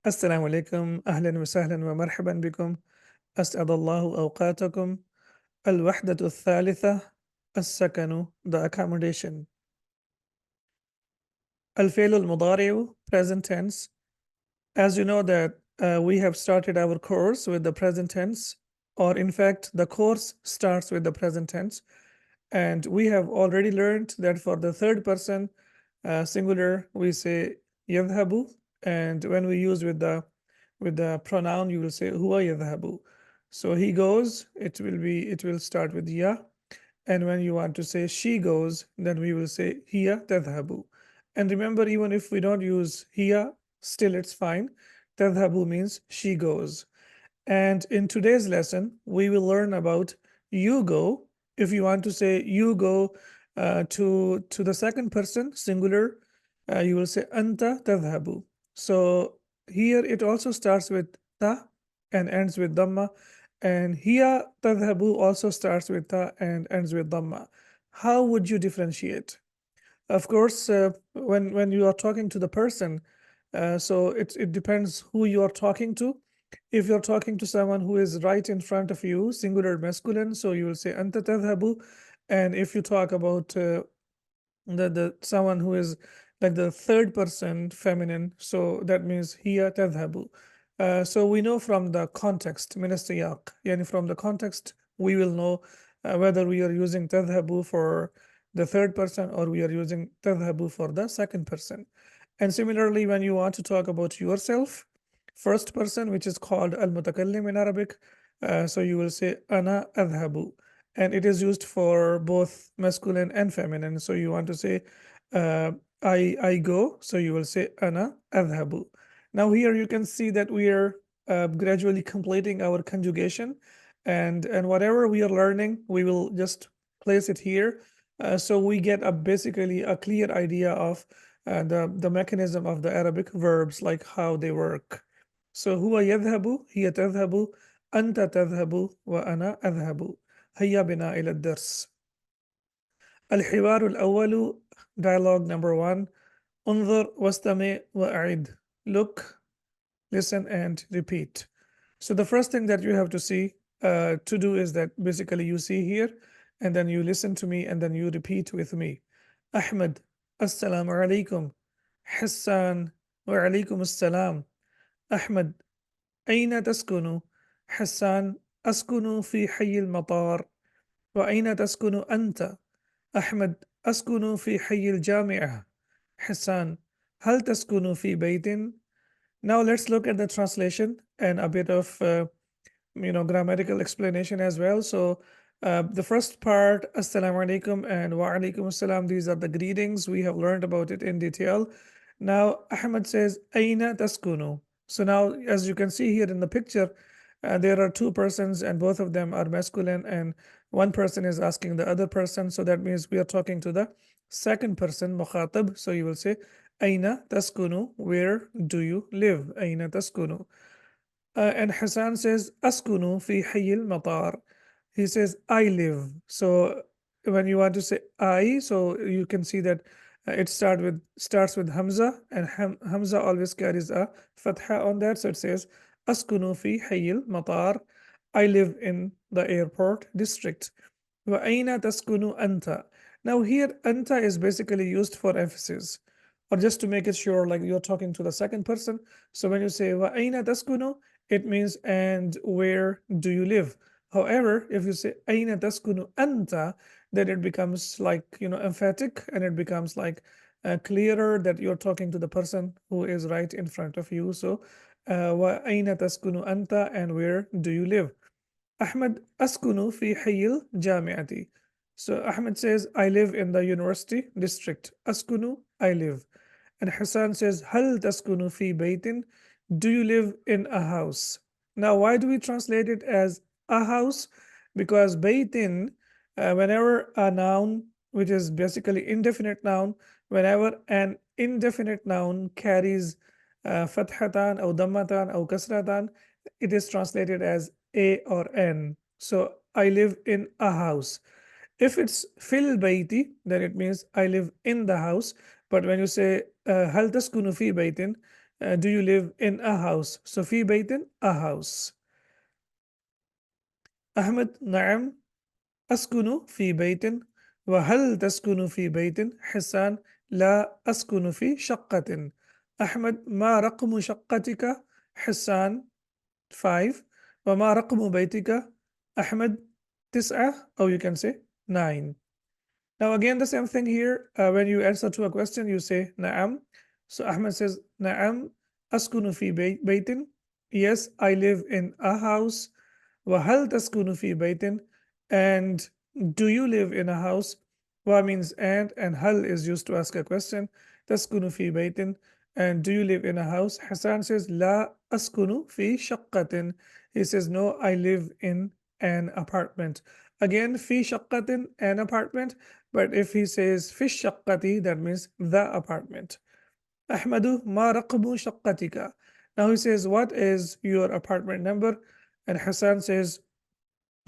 السلام عليكم أهلا وسهلا ومرحبا بكم أسعد الله أوقاتكم الوحدة الثالثة السكن the accommodation الفعل المضارع present tense. As you know that we have started our course with the present tense, or in fact the course starts with the present tense, and we have already learned that for the third person singular we say يذهب, and when we use with the pronoun you will say هو يذهب. So he goes, it will start with ya, and when you want to say she goes, then we will say هي تذهب. And remember, even if we don't use هي, still it's fine. تذهب means she goes. And in today's lesson, we will learn about you go. If you want to say you go to the second person, singular, you will say أنت تذهب. So here it also starts with ta and ends with dhamma. And here تذهب also starts with ta and ends with dhamma. How would you differentiate? Of course, when you are talking to the person, so it depends who you are talking to. If you're talking to someone who is right in front of you, singular masculine, so you will say anta tadhhabu. And if you talk about the someone who is like the third person feminine, so that means hiya tadhhabu. So we know from the context, min as-siyaq, yani from the context, we will know whether we are using tadhhabu for the third person or we are using tadhhabu for the second person. And similarly, when you want to talk about yourself, first person, which is called al-mutakallim in Arabic, so you will say ana adhabu, and it is used for both masculine and feminine. So you want to say I go, so you will say ana adhabu. Now here you can see that we are gradually completing our conjugation, and whatever we are learning, we will just place it here, so we get a basically a clear idea of the mechanism of the Arabic verbs, like how they work. So هو يذهب, هي تذهب, أنت تذهب, وأنا أذهب. هيا بنا إلى الدرس. الحوار الأول, dialogue number 1. انظر واستمع وأعد. Look, listen, and repeat. So the first thing that you have to see to do is that basically you see here, and then you listen to me, and then you repeat with me. Ahmed, assalamu alaikum. Hassan, wa alaikum assalam. أحمد أين تسكن؟ حسان أسكن في حي المطار. وأين تسكن أنت؟ أحمد أسكن في حي الجامعة. حسان هل تسكن في بيت؟ Now let's look at the translation and a bit of grammatical explanation as well. So the first part, Assalamu alaikum and wa alaikum assalam, these are the greetings. We have learned about it in detail. Now Ahmed says Aina taskunu. So now, as you can see here in the picture, there are two persons and both of them are masculine, and one person is asking the other person. So that means we are talking to the second person, mukhatab. So you will say Aina taskunu, where do you live? Aina taskunu. And Hassan says Askunu fi hayil matar. He says I live. So when you want to say I, so you can see that it starts with Hamza, and Hamza always carries a fatha on that. So it says Askunu fi hayil matar. I live in the airport district. Wa aina taskunu anta. Now here anta is basically used for emphasis, or just to make it sure like you're talking to the second person. So when you say wa aina taskunu, it means and where do you live. However, if you say aina taskunu anta, then it becomes like emphatic, and it becomes like clearer that you're talking to the person who is right in front of you. So wa aina taskunu anta, and where do you live. Ahmed askunu fi hayil jamiati. So Ahmed says I live in the university district. Askunu, I live. And Hassan says hal taskunu fi baytin. Do you live in a house? Now, why do we translate it as a house? Because baytin, whenever a noun, which is basically indefinite noun, whenever an indefinite noun carries fathatan or dammatan or kasratan, it is translated as a or n. So I live in a house. If it's fil bayti, then it means I live in the house. But when you say hal taskunu fi baytin, Do you live in a house? So في بيت, a house. أحمد نعم أسكن في بيت. وهل تسكن في بيت؟ حسان لا أسكن في شقة. أحمد ما رقم شقتك؟ حسان 5. وما رقم بيتك؟ أحمد 9, or you can say 9. Now again the same thing here. When you answer to a question you say نعم. So Ahmed says نعم أسكن في بيت. Yes, I live in a house. وهل تسكن في بيت? And do you live in a house? Wa means and hal is used to ask a question. تسكن في بيت. And do you live in a house? Hassan says لا أسكن في شقة. He says no, I live in an apartment. Again, في شقة, an apartment. But if he says في الشقة, that means the apartment. أحمد ما رقم شقتك? Now he says, what is your apartment number? And Hassan says,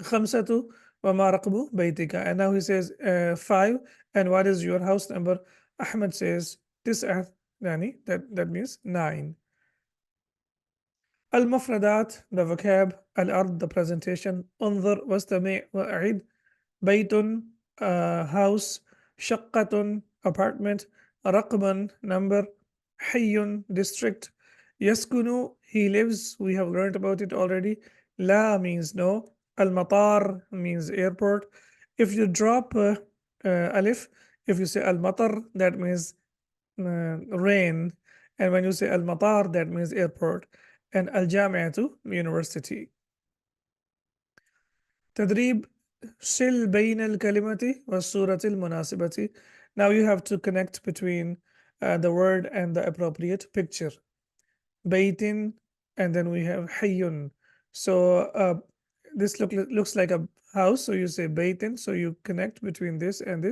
خمسة. وما رقم بيتك? And now he says, 5. And what is your house number? Ahmed says, تسعة. يعني that means 9. المفردات, the vocab. الأرض, the presentation. انظر واستمع وأعد. بيت, house. شقة, apartment. رقما, number. حي, district. يسكن, he lives. We have learned about it already. لا means no. Al-Matar means airport. If you drop alif, if you say al-Matar, that means rain. And when you say al-Matar, that means airport. And al-Jami'atu, university. تدريب شل بين الكلمة والصورة المناسبة. Now you have to connect between the word and the appropriate picture. بيت, and then we have حي. So this looks like a house, so you say بيت, so you connect between this, and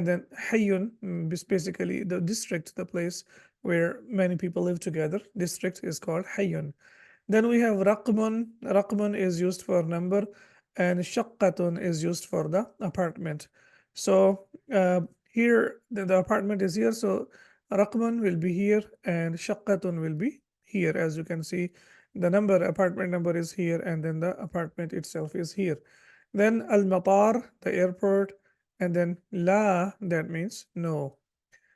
then حي is basically the district, the place where many people live together. District is called حي. Then we have رقم. رقم is used for number, and شقة is used for the apartment. So here the apartment is here, so رقم will be here and شقة will be here. As you can see, the apartment number is here, and then the apartment itself is here. Then al-matar, the airport, and then la, that means no.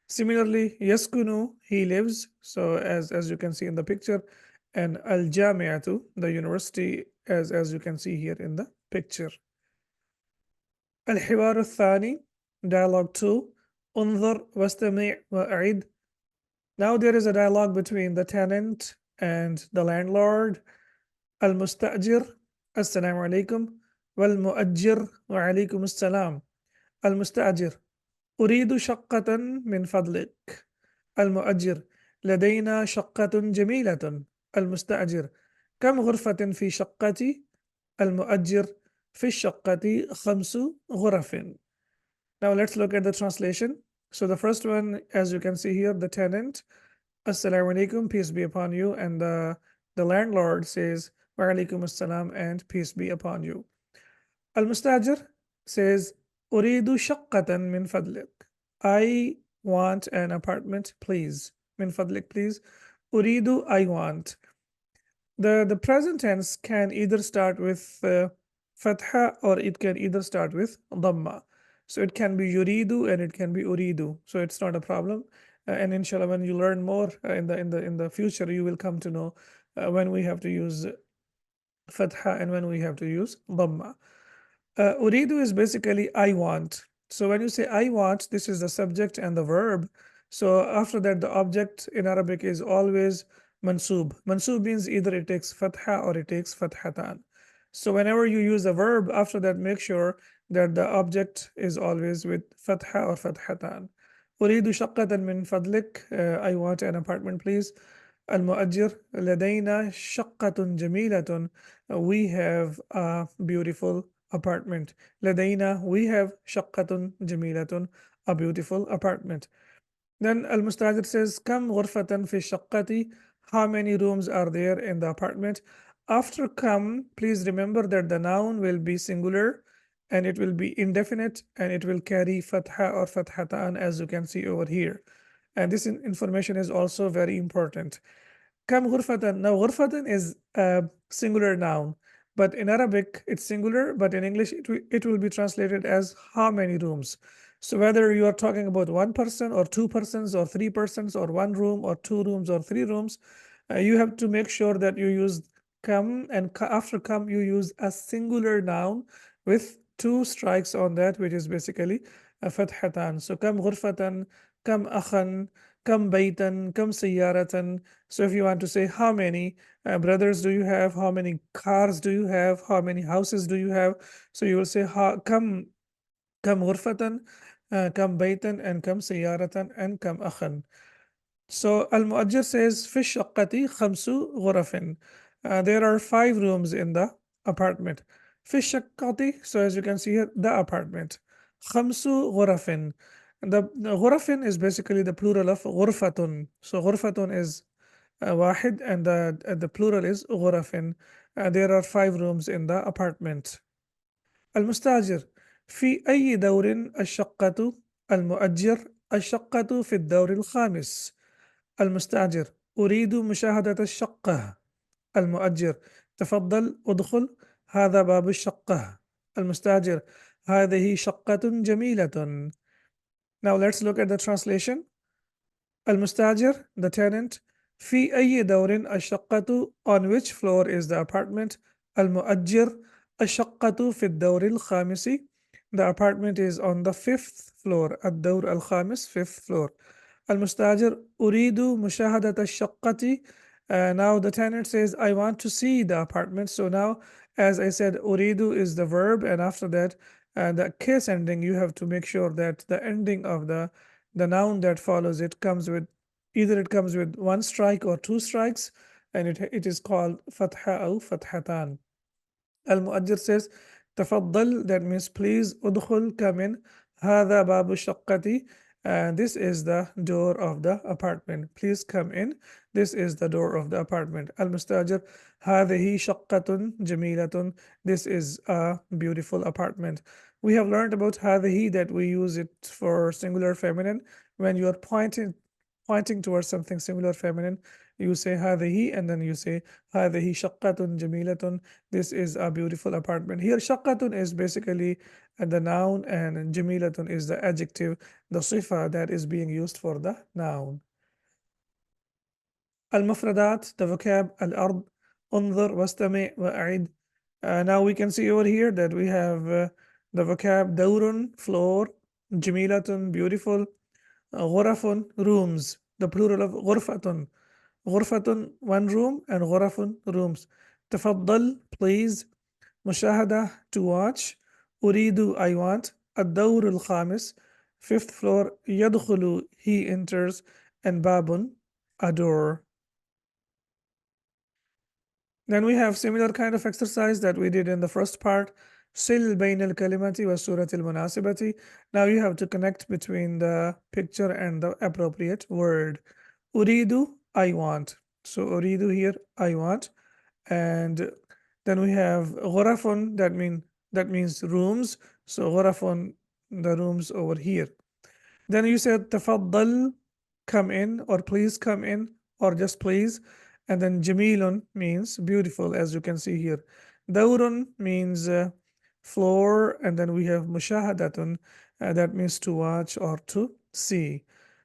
Similarly, yaskunu, he lives. So as you can see in the picture, and al-jami'atu, the university, as you can see here in the picture. الحوار الثاني, dialogue 2. انظر واستمع وأعد. Now there is a dialogue between the tenant and the landlord. المستأجر, السلام عليكم. والمؤجر, وعليكم السلام. المستأجر, أريد شقة من فضلك. المؤجر, لدينا شقة جميلة. المستأجر, كم غرفة في شقتي؟ المؤجر, في الشقة 5 غرف. Now let's look at the translation. So the first one, as you can see here, the tenant, Assalamu alaikum, peace be upon you, and the landlord says, wa alaikum assalam, and peace be upon you. Al-Mustajir says, Uridu shaqqatan min fadlik. I want an apartment, please. Min fadlik, please. Uridu, I want. The present tense can either start with fatha, or it can either start with dhamma. So it can be yuridu and it can be uridu. So it's not a problem. And inshallah, when you learn more in the future, you will come to know when we have to use fatha and when we have to use dhamma. Uridu is basically I want. So when you say I want, this is the subject and the verb. So after that, the object in Arabic is always mansub. Mansub means either it takes fatha or it takes fathatan. So whenever you use a verb, after that, make sure that the object is always with fatha or fathatan. أريد شقة من فضلك. I want an apartment, please. المؤجر, لدينا شقة جميلة. We have a beautiful apartment. لدينا, we have شقة جميلة, a beautiful apartment. Then Al-Mustajir says, كم غرفة في الشقة? How many rooms are there in the apartment? After come, please remember that the noun will be singular and it will be indefinite and it will carry fatha or fathatan, as you can see over here. And this information is also very important. كم غرفة. Now غرفة is a singular noun, but in Arabic it's singular, but in English it will be translated as how many rooms. So whether you are talking about one person or two persons or three persons or one room or two rooms or three rooms, you have to make sure that you use kam, and after kam you use a singular noun with two strikes on that, which is basically a fathatan. So kam ghurfatan, kam akhan, kam baytan, kam sayyaratan. So if you want to say how many brothers do you have, how many cars do you have, how many houses do you have, so you will say kam ghurfatan, kam baytan, and kam sayyaratan, and kam akhan. So Al-Mu'ajjir says, في الشقة خمس غرف. There are 5 rooms in the apartment. في الشقة, so as you can see here, the apartment. خمس غرف. The غرف is basically the plural of غرفة. So غرفة is واحد, and the plural is غرف. There are 5 rooms in the apartment. المستأجر في أي دور الشقة؟ المؤجر الشقة في الدور الخامس. المستأجر أريد مشاهدة الشقة. المؤجر تفضل ادخل، هذا باب الشقة. المستأجر هذه شقة جميلة. Now let's look at the translation. المستأجر, the tenant. في أي دور الشقة, on which floor is the apartment. المؤجر الشقة في الدور الخامس, the apartment is on the 5th floor. الدور الخامس, 5th floor. المستأجر أريد مشاهدة الشقة. Now the tenant says, I want to see the apartment. So now, as I said, أريد is the verb, and after that, the case ending, you have to make sure that the ending of the noun that follows it comes with either it comes with one strike or two strikes, and it is called fatha or fathatan. Al-Mu'ajjir says, تفضل, that means please, udkhul, come in, هذا باب الشقة, and this is the door of the apartment. Please come in, this is the door of the apartment. Al-Mustajir, هذه شقة جميلة, this is a beautiful apartment. We have learned about هذه, that we use it for singular feminine. When you are pointing towards something singular feminine, you say هذه, and then you say هذه شقة جميلة, this is a beautiful apartment. Here شقة is basically the noun, and جميلة is the adjective, the صفة that is being used for the noun. المفردات, the vocab, الأرض, انظر واستمع وأعد. Now we can see over here that we have the vocab دور, floor, جميلة, beautiful, غرف, rooms, the plural of غرفة. غرفة, one room, and غرف, rooms. تفضل, please. مشاهدة, to watch. أريد, I want. الدور الخامس, 5th floor. يدخل, he enters. And باب, a door. Then we have similar kind of exercise that we did in the first part. صل بين الكلمة والصورة المناسبة. Now you have to connect between the picture and the appropriate word. أريد, I want. So أريد here, I want. And then we have غرف, that means rooms. So غرف, the rooms over here. Then you said تفضل, come in, or please come in, or just please. And then جميل means beautiful, as you can see here. دور means floor, and then we have مشاهدة, that means to watch or to see.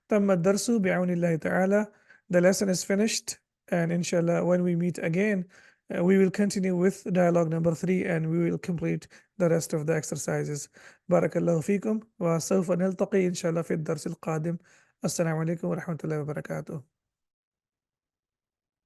تم الدرس بعون الله تعالى. The lesson is finished, and inshallah when we meet again, we will continue with dialogue number 3, and we will complete the rest of the exercises. بارك الله فيكم، وسوف نلتقي إن شاء الله في الدرس القادم. السلام عليكم ورحمة الله وبركاته.